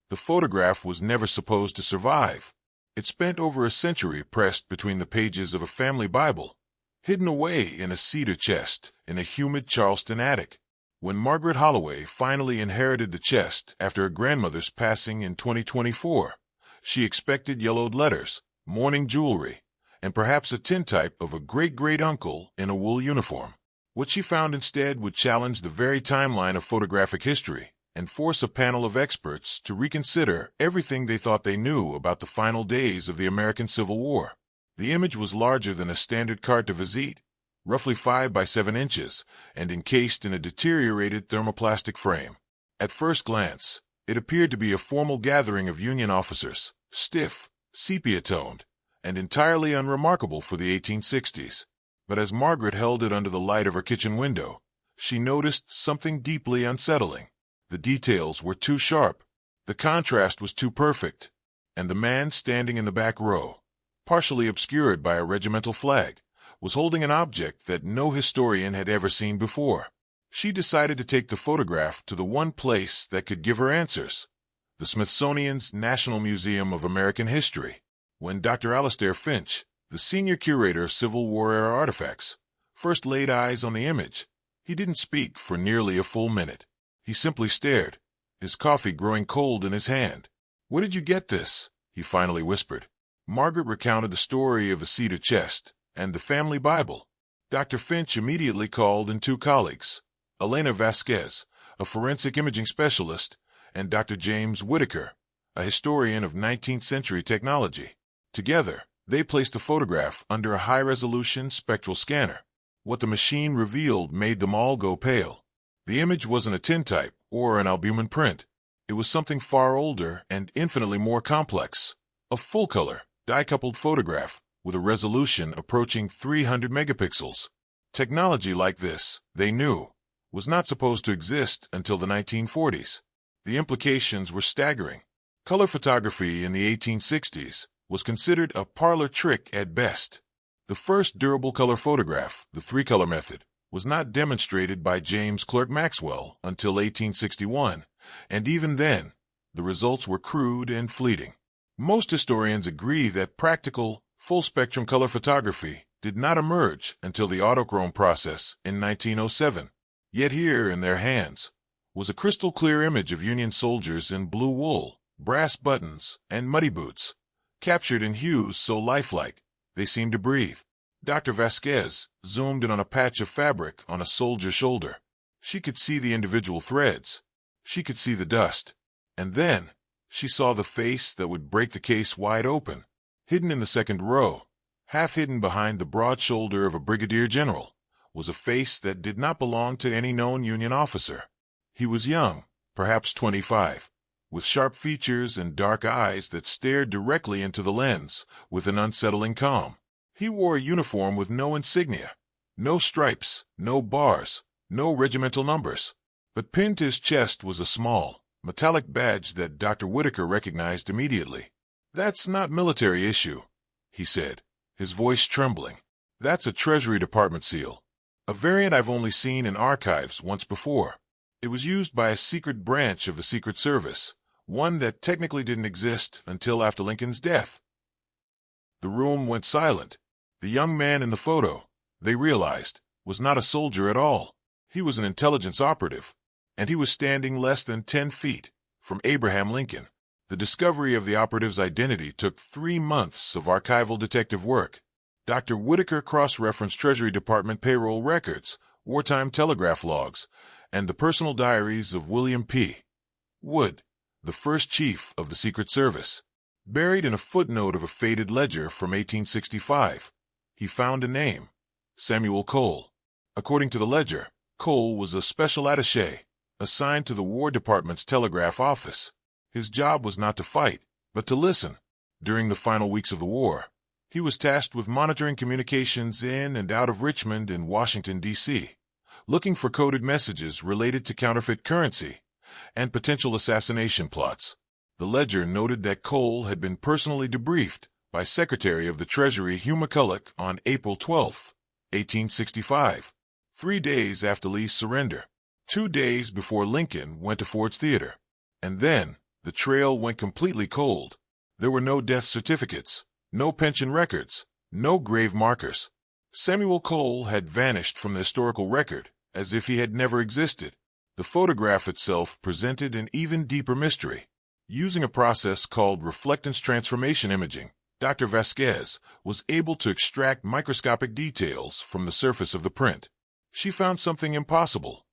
The photograph was never supposed to survive. It spent over a century pressed between the pages of a family Bible, hidden away in a cedar chest in a humid Charleston attic. When Margaret Holloway finally inherited the chest after her grandmother's passing in 2024, she expected yellowed letters, mourning jewelry, and perhaps a tintype of a great-great-uncle in a wool uniform. What she found instead would challenge the very timeline of photographic history and force a panel of experts to reconsider everything they thought they knew about the final days of the American Civil War. The image was larger than a standard carte de visite, roughly 5 by 7 inches, and encased in a deteriorated thermoplastic frame. At first glance, it appeared to be a formal gathering of Union officers, stiff, sepia-toned, and entirely unremarkable for the 1860s. But as Margaret held it under the light of her kitchen window, she noticed something deeply unsettling. The details were too sharp, the contrast was too perfect, and the man standing in the back row, partially obscured by a regimental flag, was holding an object that no historian had ever seen before. She decided to take the photograph to the one place that could give her answers, the Smithsonian's National Museum of American History. When Dr. Alastair Finch, the senior curator of Civil War-era artifacts, first laid eyes on the image, he didn't speak for nearly a full minute. He simply stared, his coffee growing cold in his hand. "Where did you get this?" he finally whispered. Margaret recounted the story of the cedar chest and the family Bible. Dr. Finch immediately called in 2 colleagues, Elena Vasquez, a forensic imaging specialist, and Dr. James Whitaker, a historian of 19th century technology. Together, they placed the photograph under a high-resolution spectral scanner. What the machine revealed made them all go pale. The image wasn't a tintype or an albumin print. It was something far older and infinitely more complex. A full-color, dye-coupled photograph with a resolution approaching 300 megapixels. Technology like this, they knew, was not supposed to exist until the 1940s. The implications were staggering. Color photography in the 1860s was considered a parlor trick at best. The first durable color photograph, the 3-color method, was not demonstrated by James Clerk Maxwell until 1861, and even then, the results were crude and fleeting. Most historians agree that practical, full-spectrum color photography did not emerge until the autochrome process in 1907. Yet here, in their hands, was a crystal-clear image of Union soldiers in blue wool, brass buttons, and muddy boots, captured in hues so lifelike they seemed to breathe. Dr. Vasquez zoomed in on a patch of fabric on a soldier's shoulder. She could see the individual threads. She could see the dust. And then she saw the face that would break the case wide open. Hidden in the second row, half hidden behind the broad shoulder of a brigadier general, was a face that did not belong to any known Union officer. He was young, perhaps 25, with sharp features and dark eyes that stared directly into the lens with an unsettling calm. He wore a uniform with no insignia, no stripes, no bars, no regimental numbers. But pinned to his chest was a small, metallic badge that Dr. Whitaker recognized immediately. "That's not military issue," he said, his voice trembling. "That's a Treasury Department seal. A variant I've only seen in archives once before. It was used by a secret branch of the Secret Service, one that technically didn't exist until after Lincoln's death." The room went silent. The young man in the photo, they realized, was not a soldier at all. He was an intelligence operative, and he was standing less than 10 feet from Abraham Lincoln. The discovery of the operative's identity took 3 months of archival detective work. Dr. Whitaker cross-referenced Treasury Department payroll records, wartime telegraph logs, and the personal diaries of William P. Wood, the first chief of the Secret Service. Buried in a footnote of a faded ledger from 1865, he found a name, Samuel Cole. According to the ledger, Cole was a special attaché assigned to the War Department's telegraph office. His job was not to fight, but to listen. During the final weeks of the war, he was tasked with monitoring communications in and out of Richmond and Washington, D.C., looking for coded messages related to counterfeit currency and potential assassination plots. The ledger noted that Cole had been personally debriefed by Secretary of the Treasury Hugh McCulloch on April 12, 1865, 3 days after Lee's surrender, 2 days before Lincoln went to Ford's Theater. And then, The trail went completely cold. There were no death certificates, no pension records, no grave markers. Samuel Cole had vanished from the historical record, as if he had never existed. The photograph itself presented an even deeper mystery. Using a process called reflectance transformation imaging, Dr. Vasquez was able to extract microscopic details from the surface of the print. She found something impossible.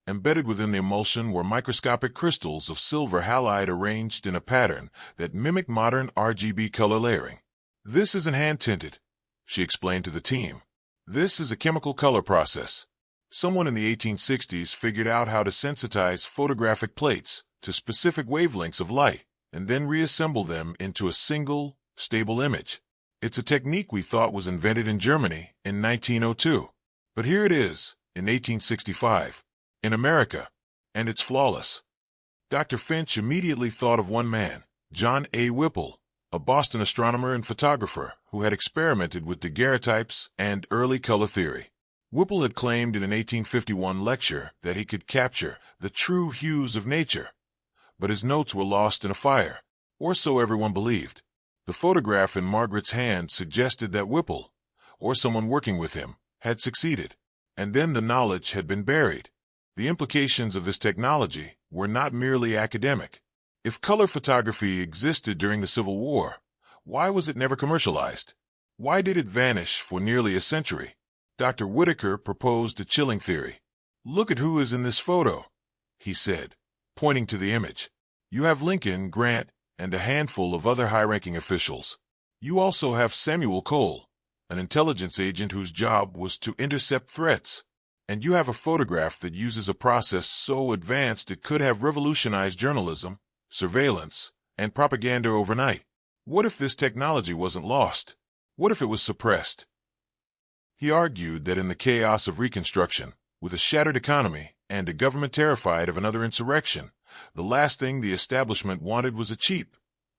Embedded within the emulsion were microscopic crystals of silver halide arranged in a pattern that mimicked modern RGB color layering. "This isn't hand-tinted," she explained to the team. "This is a chemical color process. Someone in the 1860s figured out how to sensitize photographic plates to specific wavelengths of light and then reassemble them into a single, stable image. It's a technique we thought was invented in Germany in 1902. But here it is, in 1865. In America, and it's flawless." Dr. Finch immediately thought of one man, John A. Whipple, a Boston astronomer and photographer who had experimented with daguerreotypes and early color theory. Whipple had claimed in an 1851 lecture that he could capture the true hues of nature, but his notes were lost in a fire, or so everyone believed. The photograph in Margaret's hand suggested that Whipple, or someone working with him, had succeeded, and then the knowledge had been buried. The implications of this technology were not merely academic. If color photography existed during the Civil War, why was it never commercialized? Why did it vanish for nearly a century? Dr. Whitaker proposed a chilling theory. "Look at who is in this photo," he said, pointing to the image. "You have Lincoln, Grant, and a handful of other high-ranking officials. You also have Samuel Cole, an intelligence agent whose job was to intercept threats. And you have a photograph that uses a process so advanced it could have revolutionized journalism, surveillance, and propaganda overnight. What if this technology wasn't lost? What if it was suppressed?" He argued that in the chaos of Reconstruction, with a shattered economy and a government terrified of another insurrection, the last thing the establishment wanted was a cheap,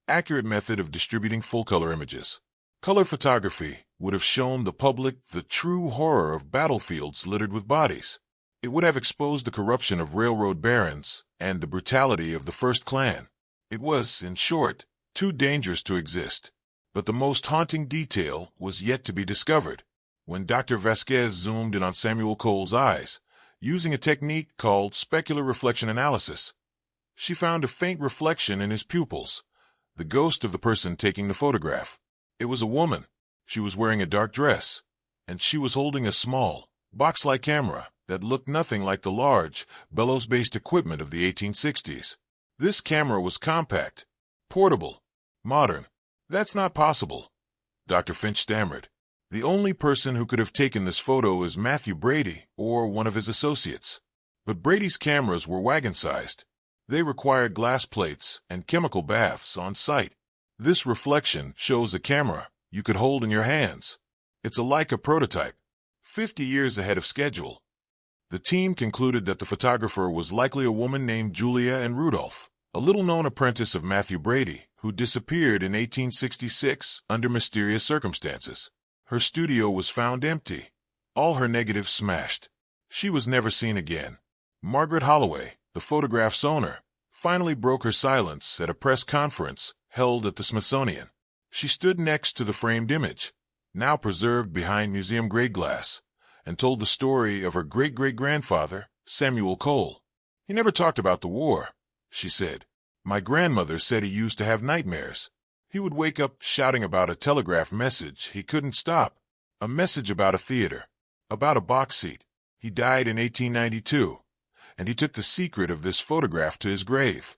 accurate method of distributing full-color images. Color photography would have shown the public the true horror of battlefields littered with bodies. It would have exposed the corruption of railroad barons and the brutality of the First Klan. It was, in short, too dangerous to exist. But the most haunting detail was yet to be discovered. When Dr. Vasquez zoomed in on Samuel Cole's eyes, using a technique called specular reflection analysis, she found a faint reflection in his pupils, the ghost of the person taking the photograph. It was a woman. She was wearing a dark dress, and she was holding a small, box-like camera that looked nothing like the large, bellows-based equipment of the 1860s. This camera was compact, portable, modern. "That's not possible," Dr. Finch stammered. "The only person who could have taken this photo is Matthew Brady or one of his associates." But Brady's cameras were wagon-sized. They required glass plates and chemical baths on site. This reflection shows a camera you could hold in your hands. It's a Leica prototype, 50 years ahead of schedule. The team concluded that the photographer was likely a woman named Julia and Rudolph, a little-known apprentice of Matthew Brady, who disappeared in 1866 under mysterious circumstances. Her studio was found empty, all her negatives smashed. She was never seen again. Margaret Holloway, the photograph's owner, finally broke her silence at a press conference held at the Smithsonian. She stood next to the framed image, now preserved behind museum-grade glass, and told the story of her great-great-grandfather, Samuel Cole. "He never talked about the war," she said. "My grandmother said he used to have nightmares. He would wake up shouting about a telegraph message he couldn't stop, a message about a theater, about a box seat. He died in 1892, and he took the secret of this photograph to his grave."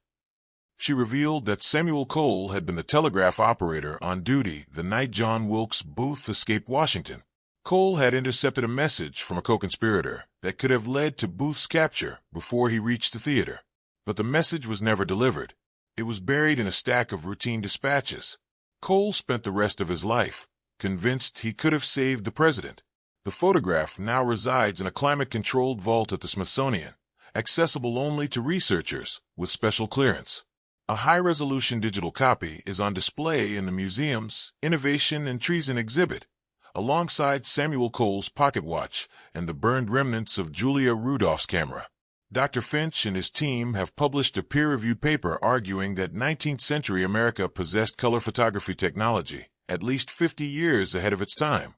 She revealed that Samuel Cole had been the telegraph operator on duty the night John Wilkes Booth escaped Washington. Cole had intercepted a message from a co-conspirator that could have led to Booth's capture before he reached the theater. But the message was never delivered. It was buried in a stack of routine dispatches. Cole spent the rest of his life convinced he could have saved the president. The photograph now resides in a climate-controlled vault at the Smithsonian, accessible only to researchers with special clearance. A high-resolution digital copy is on display in the museum's Innovation and Treason exhibit, alongside Samuel Cole's pocket watch and the burned remnants of Julia Rudolph's camera. Dr. Finch and his team have published a peer-reviewed paper arguing that 19th century America possessed color photography technology, at least 50 years ahead of its time,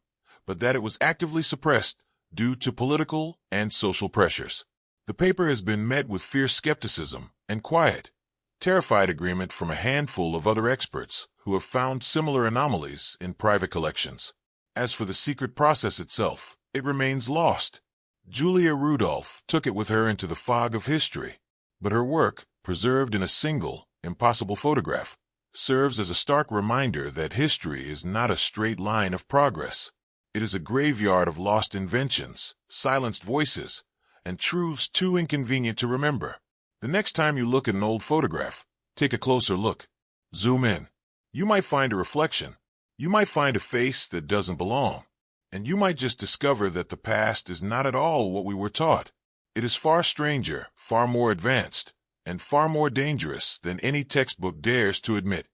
but that it was actively suppressed due to political and social pressures. The paper has been met with fierce skepticism and quiet, terrified agreement from a handful of other experts who have found similar anomalies in private collections. As for the secret process itself, it remains lost. Julia Rudolph took it with her into the fog of history, but her work, preserved in a single, impossible photograph, serves as a stark reminder that history is not a straight line of progress. It is a graveyard of lost inventions, silenced voices, and truths too inconvenient to remember. The next time you look at an old photograph, take a closer look. Zoom in. You might find a reflection. You might find a face that doesn't belong. And you might just discover that the past is not at all what we were taught. It is far stranger, far more advanced, and far more dangerous than any textbook dares to admit.